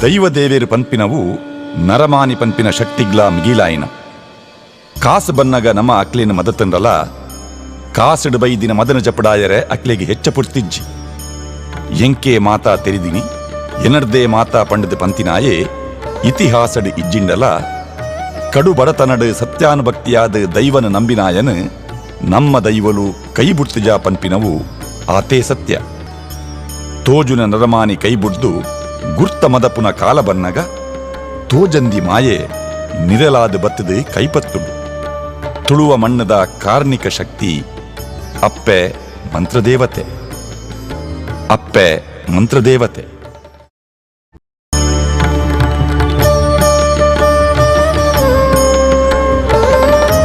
ದೈವದೇವೇರು ಪನ್ಪಿನವು ನರಮಾನಿ ಪನ್ಪಿನ ಶಕ್ತಿಗ್ಲಾ ಮಿಗಿಲಾಯಿನ ಕಾಸು ಬನ್ನಗ ನಮ್ಮ ಅಕ್ಲಿನ ಮದತಂಡಲ ಕಾಸುಡು ಬೈದಿನ ಮದನ ಜಪಡಾಯರೆ ಅಕ್ಲೆಗೆ ಹೆಚ್ಚ ಪುಡ್ತಿಜ್ಜಿ ಎಂಕೆ ಮಾತಾ ತೆರಿದಿನಿ ಎನರ್ದೇ ಮಾತಾ ಪಂಡದ ಪಂತಿನಾಯೇ ಇತಿಹಾಸಡು ಇಜ್ಜಿಂಡಲ ಕಡು ಬಡತನಡು ಸತ್ಯಾನುಭಕ್ತಿಯಾದ ದೈವನ ನಂಬಿನಾಯನು ನಮ್ಮ ದೈವಲು ಕೈ ಬುಡ್ತಿಜಾ ಪನ್ಪಿನವು ಆತೇ ಸತ್ಯ ತೋಜುನ ನರಮಾನಿ ಕೈ ಬುಡ್ದು ಗುರ್ತ ಮದಪುನ ಕಾಲ ಬನ್ನಗ ತೋಜಂದಿ ಮಾಯೆ ನಿರಲಾದ ಬತ್ತದು ಕೈಪತ್ತುಡು ತುಳುವ ಮಣ್ಣದ ಕಾರ್ಣಿಕ ಶಕ್ತಿ ಅಪ್ಪೆ ಮಂತ್ರದೇವತೆ